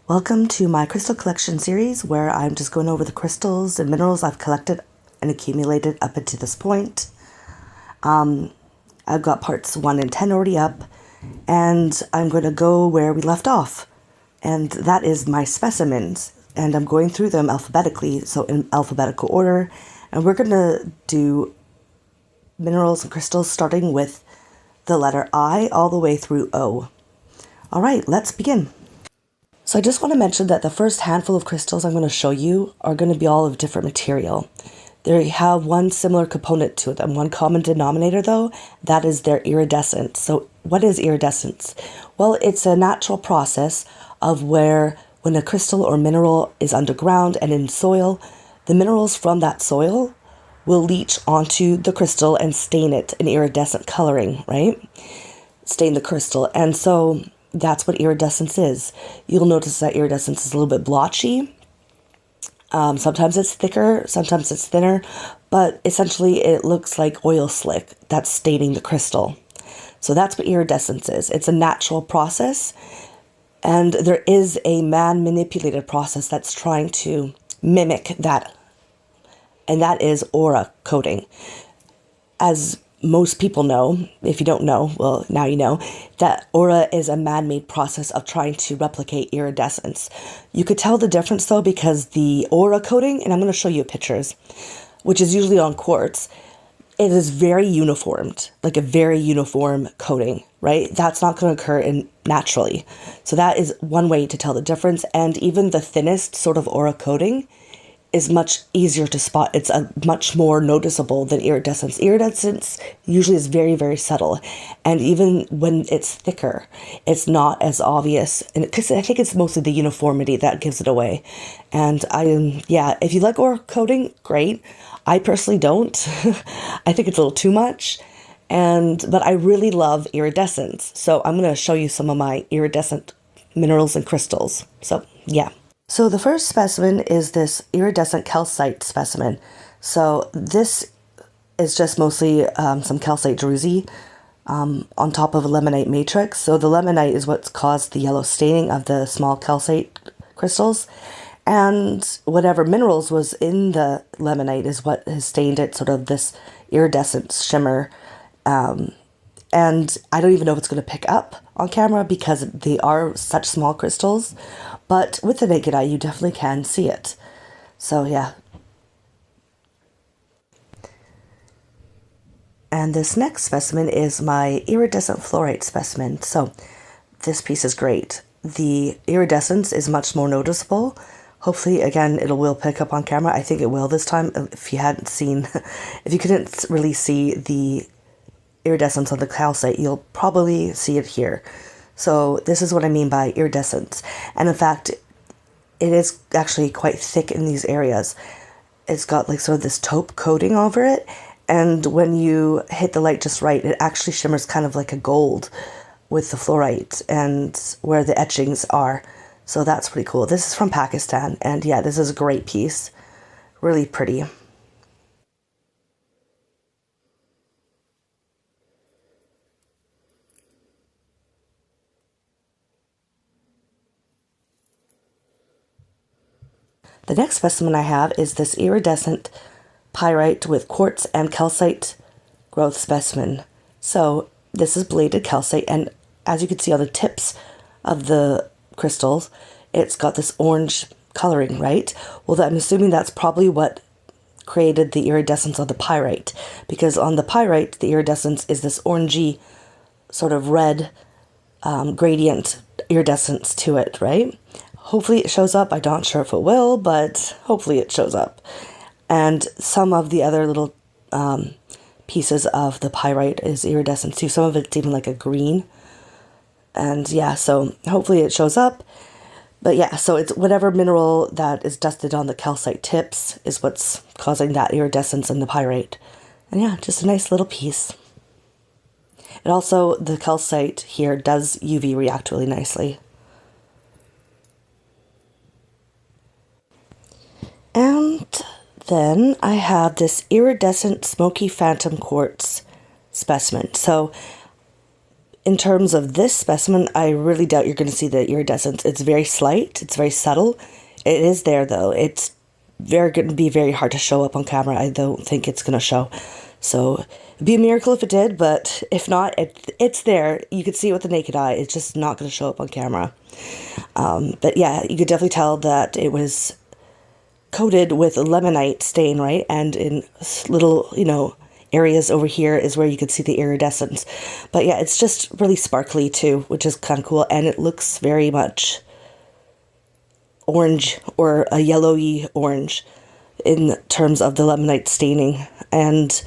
Welcome to my crystal collection series where I'm just going over the crystals and minerals I've collected and accumulated up until this point. I've got parts 1 and 10 already up, and I'm going to go where we left off, and that is my specimens, and I'm going through them alphabetically, so in alphabetical order, and we're going to do minerals and crystals starting with the letter I all the way through O. Alright, let's begin. So I just want to mention that the first handful of crystals I'm going to show you are going to be all of different material. They have one similar component to them, one common denominator though, that is their iridescence. So what is iridescence? Well, it's a natural process of when a crystal or mineral is underground and in soil, the minerals from that soil will leach onto the crystal and stain it an iridescent coloring, right? Stain the crystal. And so that's what iridescence is. You'll notice that iridescence is a little bit blotchy. Sometimes it's thicker, sometimes it's thinner, but essentially it looks like oil slick that's staining the crystal. So that's what iridescence is. It's a natural process, and there is a man-manipulated process that's trying to mimic that, and that is aura coating. As most people know, if you don't know, well, now you know, that aura is a man-made process of trying to replicate iridescence. You could tell the difference though, because the aura coating, and I'm going to show you pictures, which is usually on quartz, it is very uniformed, like a very uniform coating, right? That's not going to occur naturally. So that is one way to tell the difference. And even the thinnest sort of aura coating is much easier to spot. It's much more noticeable than iridescence. Iridescence usually is very, very subtle. And even when it's thicker, it's not as obvious. And because I think it's mostly the uniformity that gives it away. And if you like aura coating, great. I personally don't. I think it's a little too much. But I really love iridescence. So I'm going to show you some of my iridescent minerals and crystals. So yeah. So the first specimen is this iridescent calcite specimen. So this is just mostly some calcite druzy on top of a lemonite matrix. So the lemonite is what's caused the yellow staining of the small calcite crystals. And whatever minerals was in the lemonite is what has stained it sort of this iridescent shimmer. And I don't even know if it's going to pick up on camera because they are such small crystals. But with the naked eye, you definitely can see it. So yeah. And this next specimen is my iridescent fluorite specimen. So this piece is great. The iridescence is much more noticeable. Hopefully, again, it will pick up on camera. I think it will this time. If you couldn't really see the iridescence on the calcite, you'll probably see it here. So this is what I mean by iridescence. And in fact, it is actually quite thick in these areas. It's got like sort of this taupe coating over it. And when you hit the light just right, it actually shimmers kind of like a gold with the fluorite and where the etchings are. So that's pretty cool. This is from Pakistan. And yeah, this is a great piece. Really pretty. The next specimen I have is this iridescent pyrite with quartz and calcite growth specimen. So this is bladed calcite, and as you can see on the tips of the crystals, it's got this orange coloring, right? Well, I'm assuming that's probably what created the iridescence of the pyrite, because on the pyrite, the iridescence is this orangey sort of red gradient iridescence to it, right? Hopefully it shows up. I'm not sure if it will, but hopefully it shows up. And some of the other little pieces of the pyrite is iridescent too. Some of it's even like a green. And yeah, so hopefully it shows up. But yeah, so it's whatever mineral that is dusted on the calcite tips is what's causing that iridescence in the pyrite. And yeah, just a nice little piece. And also the calcite here does UV react really nicely. And then I have this iridescent smoky phantom quartz specimen. So in terms of this specimen, I really doubt you're going to see the iridescence. It's very slight, it's very subtle. It is there though. It's going to be very hard to show up on camera. I don't think it's going to show. So it'd be a miracle if it did, but if not, it's there. You could see it with the naked eye. It's just not going to show up on camera. But yeah, you could definitely tell that it was coated with a lemonite stain, right? And in little, areas over here is where you could see the iridescence. But yeah, it's just really sparkly too, which is kind of cool. And it looks very much orange, or a yellowy orange in terms of the lemonite staining. And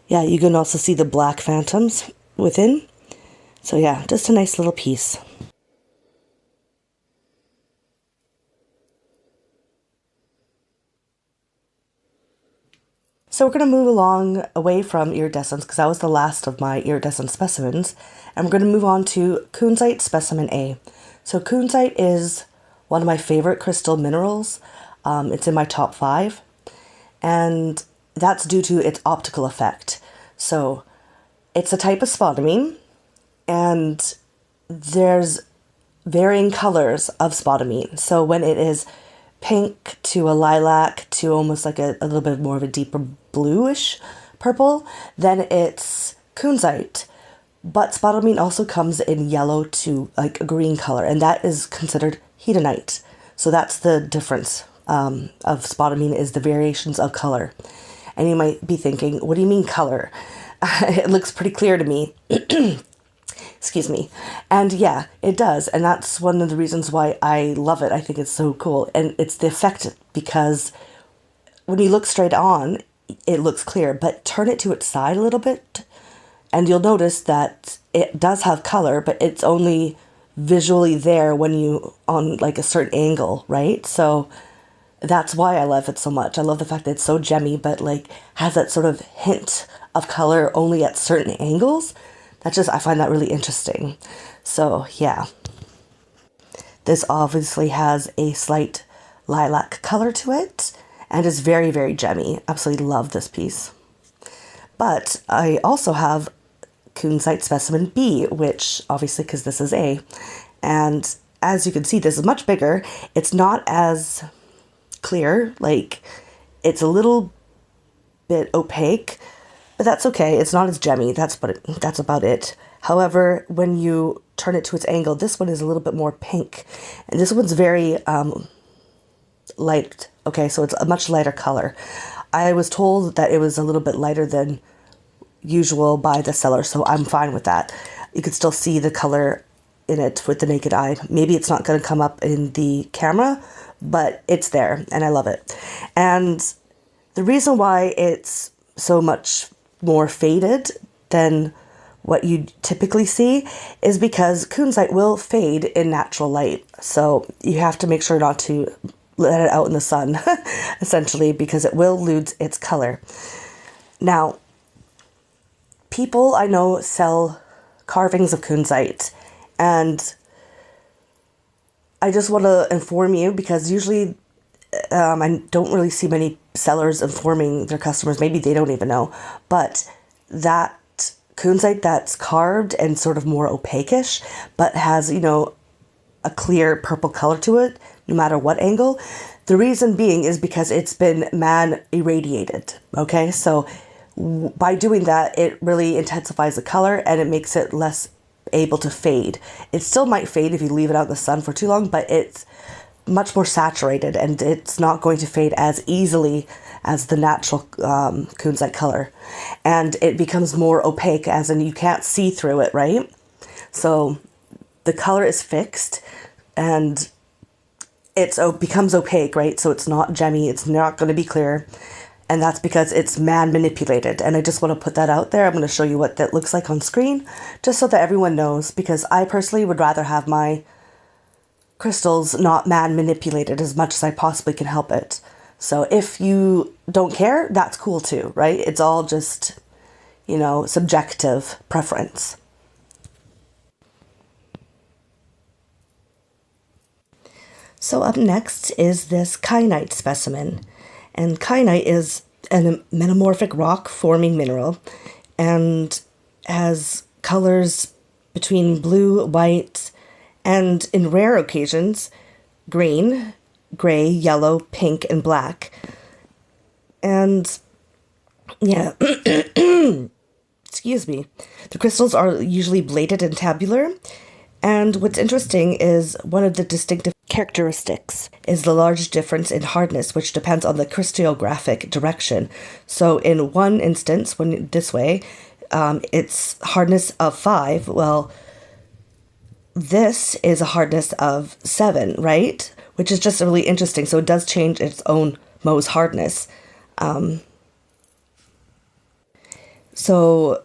yeah, you can also see the black phantoms within. So yeah, just a nice little piece. So we're going to move along away from iridescence, because that was the last of my iridescent specimens, and we're going to move on to kunzite specimen A. So kunzite is one of my favorite crystal minerals. It's in my top 5, and that's due to its optical effect. So it's a type of spodumene, and there's varying colors of spodumene. So when it is pink to a lilac to almost like a little bit more of a deeper bluish purple, then it's kunzite. But spodumene also comes in yellow to like a green color, and that is considered hedonite. So that's the difference of spodumene, is the variations of color. And you might be thinking, what do you mean color? It looks pretty clear to me. Excuse me. And yeah, it does. And that's one of the reasons why I love it. I think it's so cool. And it's the effect, because when you look straight on, it looks clear, but turn it to its side a little bit, and you'll notice that it does have color, but it's only visually there when you on like a certain angle, right? So that's why I love it so much. I love the fact that it's so gemmy, but like has that sort of hint of color only at certain angles. I find that really interesting. So yeah, this obviously has a slight lilac color to it, and is very, very gemmy. Absolutely love this piece. But I also have kunzite specimen B, which obviously, because this is A, and as you can see, this is much bigger. It's not as clear, like it's a little bit opaque, but that's okay. It's not as gemmy. That's about it. However, when you turn it to its angle, this one is a little bit more pink, and this one's very light. Okay, so it's a much lighter color. I was told that it was a little bit lighter than usual by the seller, so I'm fine with that. You can still see the color in it with the naked eye. Maybe it's not going to come up in the camera, but it's there, and I love it. And the reason why it's so much more faded than what you typically see is because kunzite will fade in natural light. So you have to make sure not to let it out in the sun, essentially, because it will lose its color. Now, people I know sell carvings of kunzite, and I just want to inform you, because usually I don't really see many sellers informing their customers. Maybe they don't even know, but that kunzite that's carved and sort of more opaquish, but has, a clear purple color to it, no matter what angle. The reason being is because it's been man irradiated. Okay, so by doing that, it really intensifies the color, and it makes it less able to fade. It still might fade if you leave it out in the sun for too long, but it's much more saturated, and it's not going to fade as easily as the natural kunzite color. And it becomes more opaque, as in you can't see through it, right? So the color is fixed, and it becomes opaque, right? So it's not gemmy, it's not going to be clear, and that's because it's man manipulated. And I just want to put that out there. I'm going to show you what that looks like on screen, just so that everyone knows, because I personally would rather have my crystals not man manipulated as much as I possibly can help it. So if you don't care, that's cool too, right? It's all just, subjective preference. So up next is this kyanite specimen. And kyanite is a metamorphic rock forming mineral, and has colors between blue, white, and in rare occasions, green, gray, yellow, pink, and black. And yeah, excuse me. The crystals are usually bladed and tabular. And what's interesting is one of the distinctive characteristics is the large difference in hardness, which depends on the crystallographic direction. So in one instance, when this way, it's hardness of 5. Well, this is a hardness of 7, right? Which is just really interesting. So it does change its own Mohs hardness. So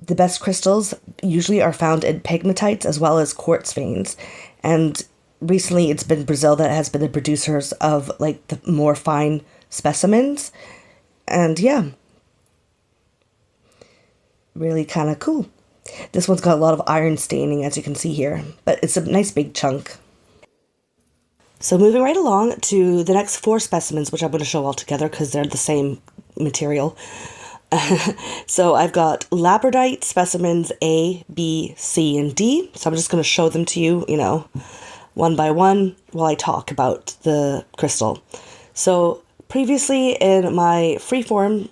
the best crystals usually are found in pegmatites as well as quartz veins. And recently it's been Brazil that has been the producers of like the more fine specimens. And yeah, really kind of cool. This one's got a lot of iron staining, as you can see here, but it's a nice big chunk. So moving right along to the next 4 specimens, which I'm going to show all together because they're the same material. So I've got labradorite specimens A, B, C, and D. So I'm just going to show them to you, one by one while I talk about the crystal. So previously in my freeform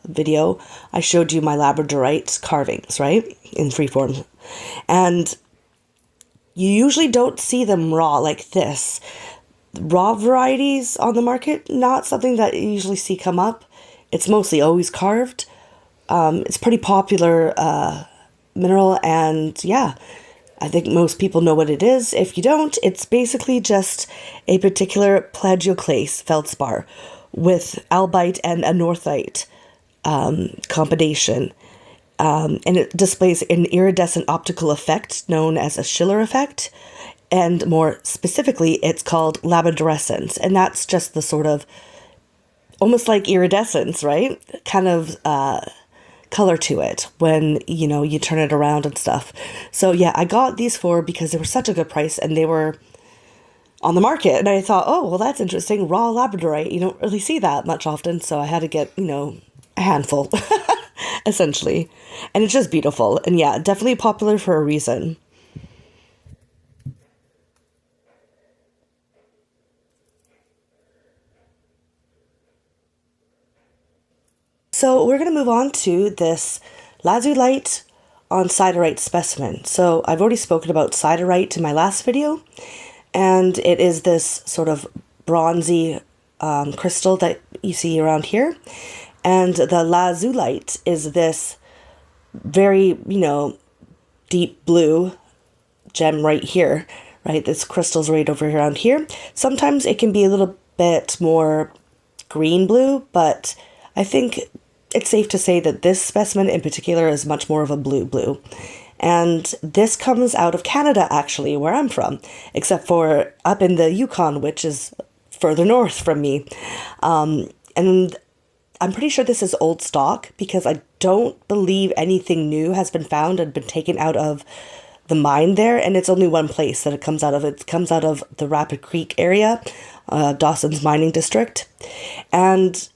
video, I showed you my labradorite carvings, right? In freeform. And you usually don't see them raw like this. Raw varieties on the market, not something that you usually see come up. It's mostly always carved. It's pretty popular mineral, and yeah, I think most people know what it is. If you don't, it's basically just a particular plagioclase feldspar with albite and anorthite combination. And it displays an iridescent optical effect known as a Schiller effect. And more specifically, it's called labradorescence. And that's just the sort of almost like iridescence, right? Kind of color to it when, you turn it around and stuff. So yeah, I got these 4 because they were such a good price and they were on the market. And I thought, oh, well, that's interesting. Raw labradorite. You don't really see that much often. So I had to get, a handful, essentially. And it's just beautiful. And yeah, definitely popular for a reason. So we're going to move on to this lazulite on siderite specimen. So I've already spoken about siderite in my last video, and it is this sort of bronzy crystal that you see around here. And the lazulite is this very, deep blue gem right here, right? This crystal's right over around here. Sometimes it can be a little bit more green blue, but I think it's safe to say that this specimen in particular is much more of a blue. And this comes out of Canada, actually, where I'm from, except for up in the Yukon, which is further north from me. And I'm pretty sure this is old stock because I don't believe anything new has been found and been taken out of the mine there. And it's only one place that it comes out of. It comes out of the Rapid Creek area, Dawson's mining district. And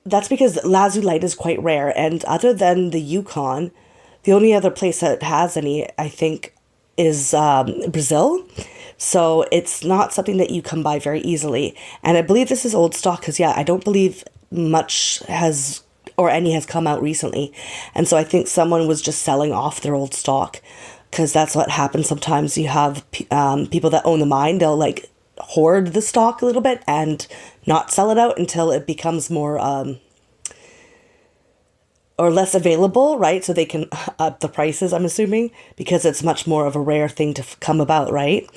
that's because lazulite is quite rare, and other than the Yukon, the only other place that has any, I think, is Brazil. So it's not something that you come by very easily. And I believe this is old stock because, yeah, I don't believe much has, or any has come out recently. And so I think someone was just selling off their old stock because that's what happens sometimes. You have people that own the mine, they'll like hoard the stock a little bit and not sell it out until it becomes more or less available, right? So they can up the prices, I'm assuming, because it's much more of a rare thing to come about, right?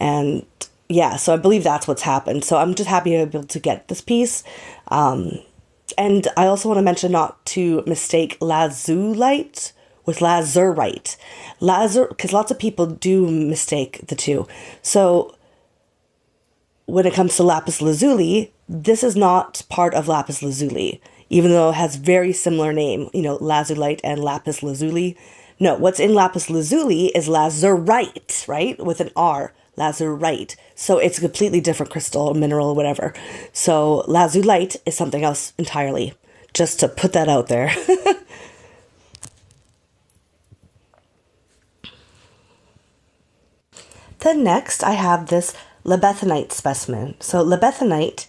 And yeah, so I believe that's what's happened. So I'm just happy to be able to get this piece. And I also want to mention not to mistake lazulite with lazurite. Because lots of people do mistake the two. So when it comes to lapis lazuli, this is not part of lapis lazuli, even though it has very similar name, lazulite and lapis lazuli. No, what's in lapis lazuli is lazurite, right? With an R, lazurite. So it's a completely different crystal, mineral, whatever. So lazulite is something else entirely, just to put that out there. Then next I have this libethenite specimen. So libethenite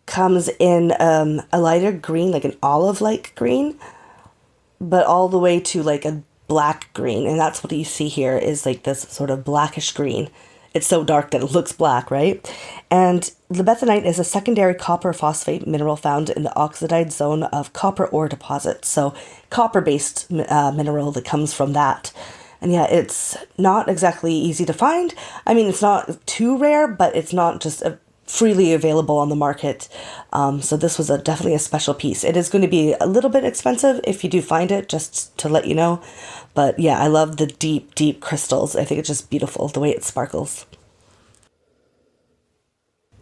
comes in a lighter green, like an olive-like green, but all the way to like a black green. And that's what you see here is like this sort of blackish green. It's so dark that it looks black, right? And libethenite is a secondary copper phosphate mineral found in the oxidized zone of copper ore deposits. So copper-based mineral that comes from that. And yeah, it's not exactly easy to find. I mean, it's not too rare, but it's not just freely available on the market. So this was definitely a special piece. It is going to be a little bit expensive if you do find it, just to let you know. But yeah, I love the deep, deep crystals. I think it's just beautiful, the way it sparkles.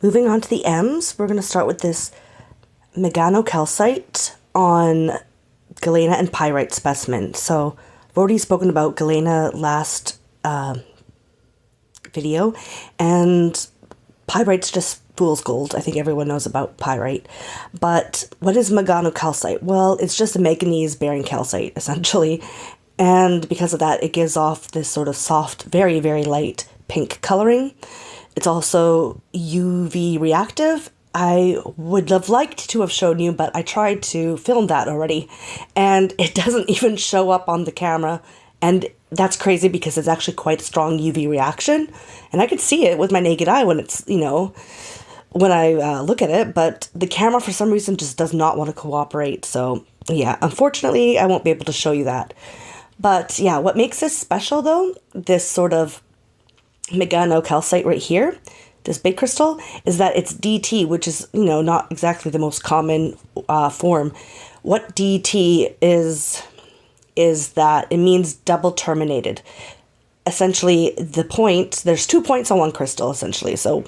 Moving on to the M's, we're going to start with this meganocalcite on galena and pyrite specimen. So I've already spoken about galena last video, and pyrite's just fool's gold. I think everyone knows about pyrite. But what is meganocalcite? Well, it's just a manganese-bearing calcite, essentially. And because of that, it gives off this sort of soft, very, very light pink coloring. It's also UV reactive. I would have liked to have shown you, but I tried to film that already, and it doesn't even show up on the camera. And that's crazy because it's actually quite a strong UV reaction. And I could see it with my naked eye when it's, when I look at it, but the camera for some reason just does not want to cooperate. So yeah, unfortunately, I won't be able to show you that. But yeah, what makes this special though, this sort of meganocalcite right here, this big crystal, is that it's DT, which is, not exactly the most common form. What DT is that it means double terminated. Essentially, there's 2 points on one crystal, essentially. So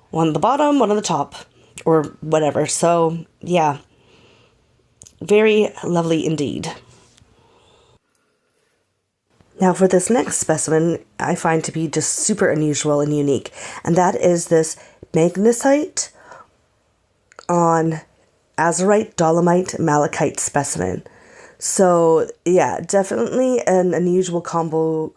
one on the bottom, one on the top, or whatever. So yeah, very lovely indeed. Now for this next specimen, I find to be just super unusual and unique, and that is this magnesite on azurite, dolomite, malachite specimen. So yeah, definitely an unusual combo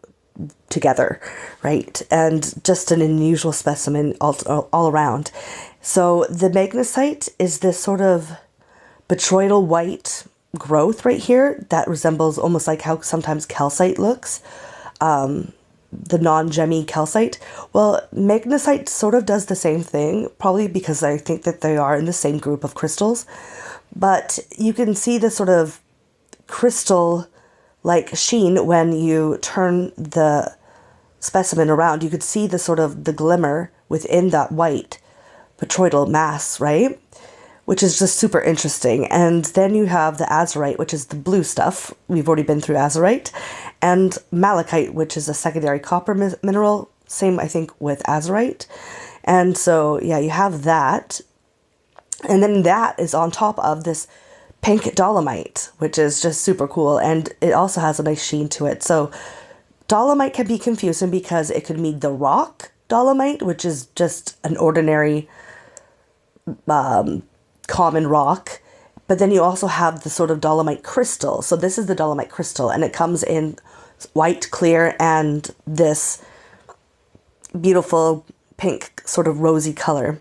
together, right? And just an unusual specimen all around. So the magnesite is this sort of botryoidal white growth right here that resembles almost like how sometimes calcite looks, the non-gemmy calcite. Well, magnesite sort of does the same thing, probably because I think that they are in the same group of crystals. But you can see this sort of crystal-like sheen when you turn the specimen around. You could see the sort of the glimmer within that white botryoidal mass, right? Which is just super interesting. And then you have the azurite, which is the blue stuff. We've already been through azurite. And malachite, which is a secondary copper mineral. Same, I think, with azurite. And so, yeah, you have that. And then that is on top of this pink dolomite, which is just super cool. And it also has a nice sheen to it. So dolomite can be confusing because it could mean the rock dolomite, which is just an ordinary common rock, but then you also have the sort of dolomite crystal. So this is the dolomite crystal, and it comes in white, clear, and this beautiful pink sort of rosy color.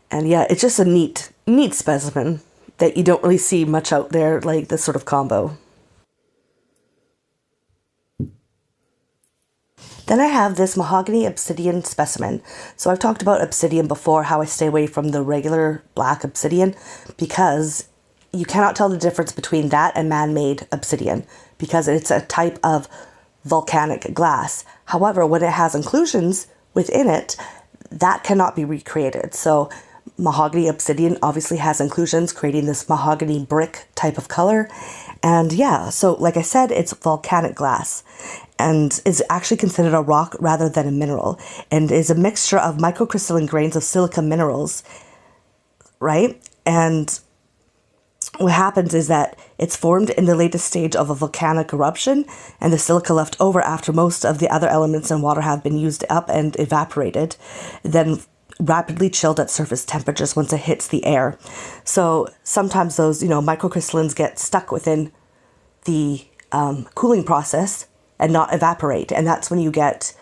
And yeah, it's just a neat specimen that you don't really see much out there, like this sort of combo. Then I have this mahogany obsidian specimen. So I've talked about obsidian before, how I stay away from the regular black obsidian because you cannot tell the difference between that and man-made obsidian because it's a type of volcanic glass. However, when it has inclusions within it, that cannot be recreated. So mahogany obsidian obviously has inclusions, creating this mahogany brick type of color. And yeah, so like I said, it's volcanic glass and is actually considered a rock rather than a mineral, and is a mixture of microcrystalline grains of silica minerals, right? And what happens is that it's formed in the latest stage of a volcanic eruption, and the silica left over after most of the other elements in water have been used up and evaporated, then rapidly chilled at surface temperatures once it hits the air. So sometimes those, microcrystallines get stuck within the cooling process and not evaporate. And that's when you get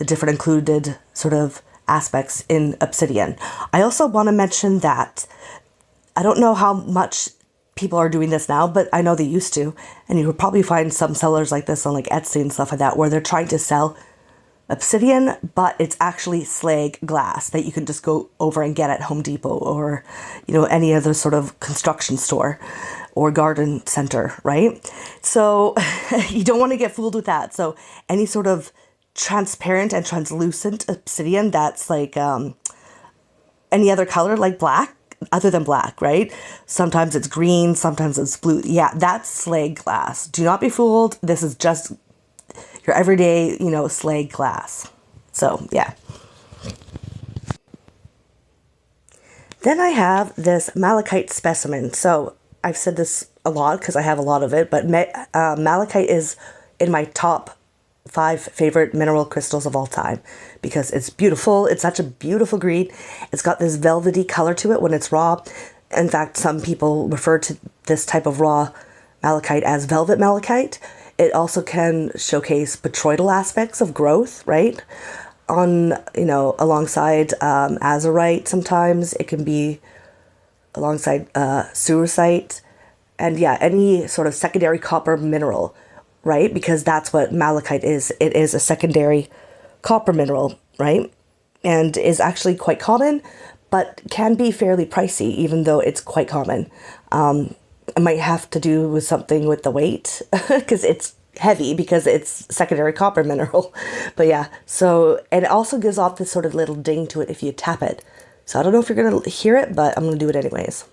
the different included sort of aspects in obsidian. I also want to mention that I don't know how much people are doing this now, but I know they used to. And you will probably find some sellers like this on like Etsy and stuff like that, where they're trying to sell obsidian, but it's actually slag glass that you can just go over and get at Home Depot or, any other sort of construction store or garden center, right? So you don't want to get fooled with that. So any sort of transparent and translucent obsidian that's like any other color, like black, other than black, right? Sometimes it's green, sometimes it's blue. Yeah, that's slag glass. Do not be fooled. This is just your everyday, slag glass. So, yeah. Then I have this malachite specimen. So, I've said this a lot because I have a lot of it, but malachite is in my top 5 favorite mineral crystals of all time because it's beautiful. It's such a beautiful green. It's got this velvety color to it when it's raw. In fact, some people refer to this type of raw malachite as velvet malachite. It also can showcase botryoidal aspects of growth, right? Alongside azurite sometimes. It can be alongside suicite. And yeah, any sort of secondary copper mineral, right? Because that's what malachite is. It is a secondary copper mineral, right? And is actually quite common, but can be fairly pricey, even though it's quite common. It might have to do with something with the weight because it's heavy because it's secondary copper mineral. But yeah, so, and it also gives off this sort of little ding to it if you tap it. So I don't know if you're going to hear it, but I'm going to do it anyways.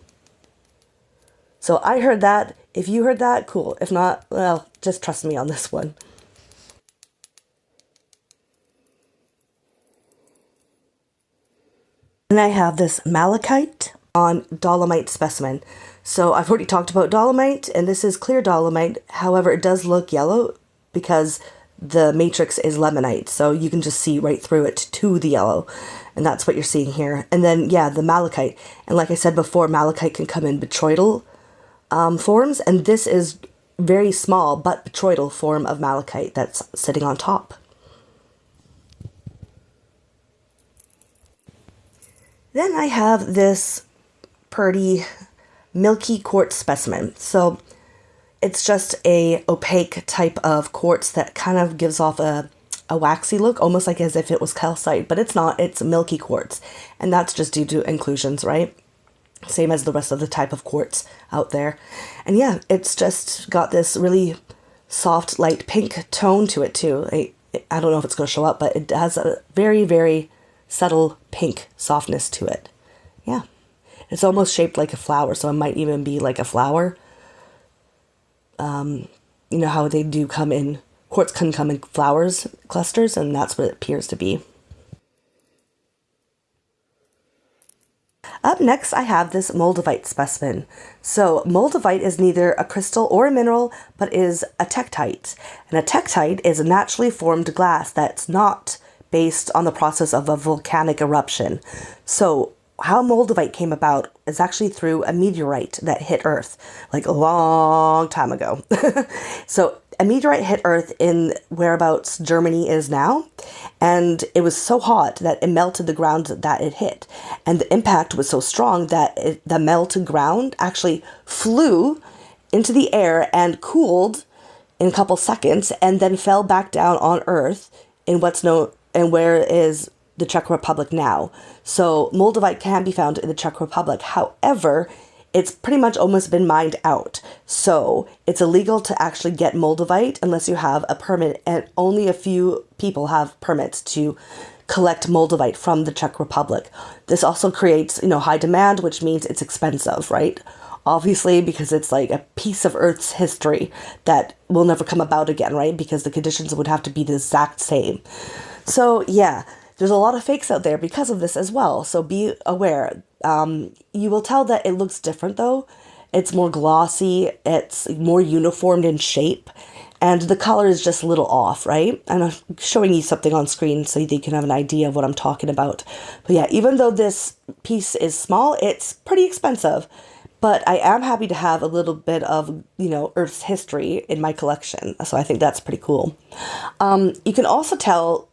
So I heard that. If you heard that, cool. If not, well, just trust me on this one. And I have this malachite on dolomite specimen. So I've already talked about dolomite, and this is clear dolomite. However, it does look yellow because the matrix is limonite. So you can just see right through it to the yellow. And that's what you're seeing here. And then, yeah, the malachite. And like I said before, malachite can come in botryoidal forms. And this is very small but botryoidal form of malachite that's sitting on top. Then I have this pretty milky quartz specimen. So it's just a opaque type of quartz that kind of gives off a waxy look, almost like as if it was calcite, but it's not. It's milky quartz, and that's just due to inclusions, right? Same as the rest of the type of quartz out there. And yeah, it's just got this really soft, light pink tone to it too. I don't know if it's going to show up, but it has a very, very subtle pink softness to it. Yeah. It's almost shaped like a flower, so it might even be like a flower. You know how they do come in, quartz can come in flowers, clusters, and that's what it appears to be. Up next, I have this moldavite specimen. So moldavite is neither a crystal or a mineral, but is a tektite. And a tektite is a naturally formed glass that's not based on the process of a volcanic eruption. So how moldavite came about is actually through a meteorite that hit Earth like a long time ago. So a meteorite hit Earth in whereabouts Germany is now, and it was so hot that it melted the ground that it hit. And the impact was so strong that the melted ground actually flew into the air and cooled in a couple seconds and then fell back down on Earth in what's known and where is the Czech Republic now. So moldavite can be found in the Czech Republic. However, it's pretty much almost been mined out. So it's illegal to actually get moldavite unless you have a permit, and only a few people have permits to collect moldavite from the Czech Republic. This also creates, high demand, which means it's expensive, right? Obviously, because it's like a piece of Earth's history that will never come about again, right? Because the conditions would have to be the exact same. So yeah, there's a lot of fakes out there because of this as well. So be aware. You will tell that it looks different though. It's more glossy. It's more uniformed in shape. And the color is just a little off, right? And I'm showing you something on screen so that you can have an idea of what I'm talking about. But yeah, even though this piece is small, it's pretty expensive. But I am happy to have a little bit of, Earth's history in my collection. So I think that's pretty cool. You can also tell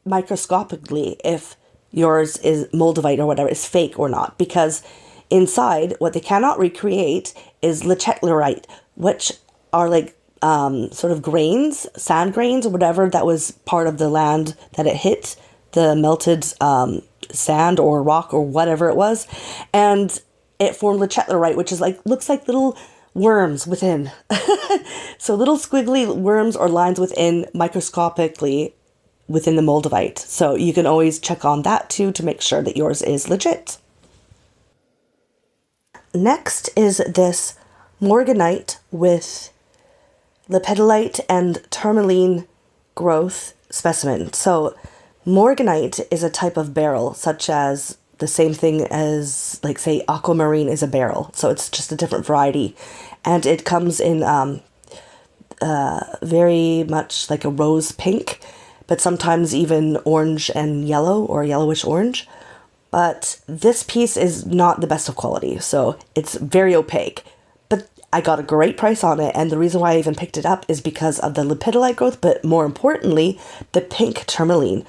microscopically if yours is moldavite or whatever is fake or not, because inside what they cannot recreate is lechetlerite, which are like sort of grains, sand grains or whatever that was part of the land that it hit, the melted sand or rock or whatever it was, and it formed lechetlerite, which is like looks like little worms within. So little squiggly worms or lines within microscopically within the moldavite. So you can always check on that too to make sure that yours is legit. Next is this morganite with lepidolite and tourmaline growth specimen. So morganite is a type of beryl, such as the same thing as, like, say, aquamarine is a beryl. So it's just a different variety. And it comes in very much like a rose pink, but sometimes even orange and yellow or yellowish orange. But this piece is not the best of quality, so it's very opaque. But I got a great price on it, and the reason why I even picked it up is because of the lepidolite growth, but more importantly, the pink tourmaline.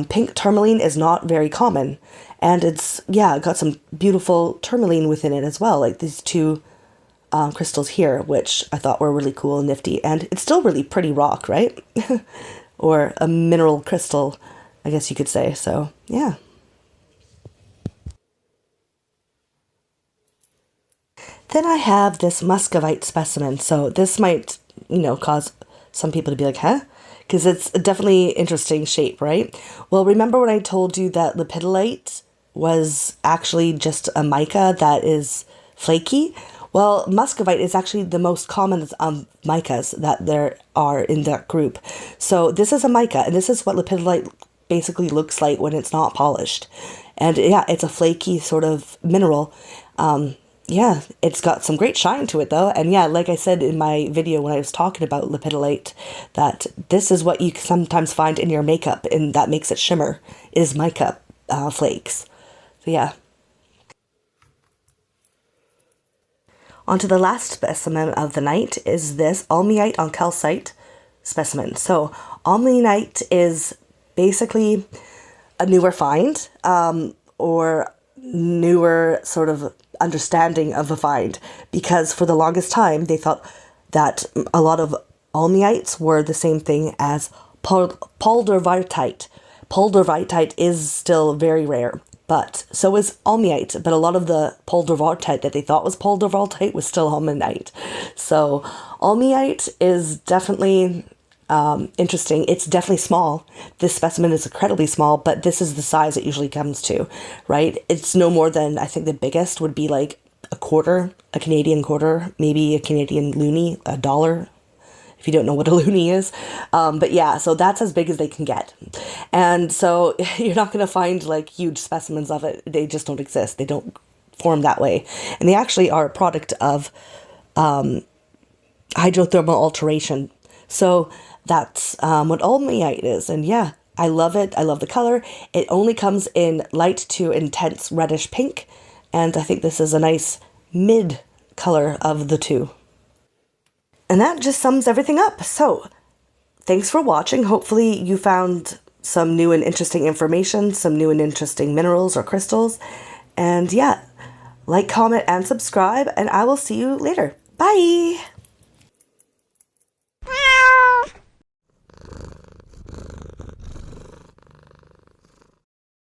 Pink tourmaline is not very common, and it's, yeah, got some beautiful tourmaline within it as well, like these two crystals here, which I thought were really cool and nifty, and it's still really pretty rock, right? Or a mineral crystal, I guess you could say, so yeah. Then I have this muscovite specimen, so this might, cause some people to be like, huh? Because it's a definitely interesting shape, right? Well, remember when I told you that lepidolite was actually just a mica that is flaky? Well, muscovite is actually the most common micas that there are in that group. So this is a mica, and this is what lepidolite basically looks like when it's not polished. And yeah, it's a flaky sort of mineral. Yeah, it's got some great shine to it though. And yeah, like I said in my video when I was talking about lepidolite, that this is what you sometimes find in your makeup and that makes it shimmer, is mica flakes. So yeah. On to the last specimen of the night is this almyite on calcite specimen. So almyite is basically a newer find, or newer sort of understanding of a find, because for the longest time they thought that a lot of almyites were the same thing as poldervartite. Poldervartite is still very rare, but so is almyite, but a lot of the poldervartite that they thought was poldervartite was still almyite. So almyite is definitely interesting. It's definitely small. This specimen is incredibly small, but this is the size it usually comes to, right? It's no more than, I think the biggest would be like a quarter, a Canadian quarter, maybe a Canadian loonie, $1, if you don't know what a loonie is. But yeah, so that's as big as they can get. And so you're not going to find like huge specimens of it. They just don't exist. They don't form that way. And they actually are a product of hydrothermal alteration. So that's what almyite is. And yeah, I love it. I love the color. It only comes in light to intense reddish pink. And I think this is a nice mid color of the two. And that just sums everything up. So thanks for watching. Hopefully you found some new and interesting information, some new and interesting minerals or crystals. And yeah, like, comment, and subscribe. And I will see you later. Bye.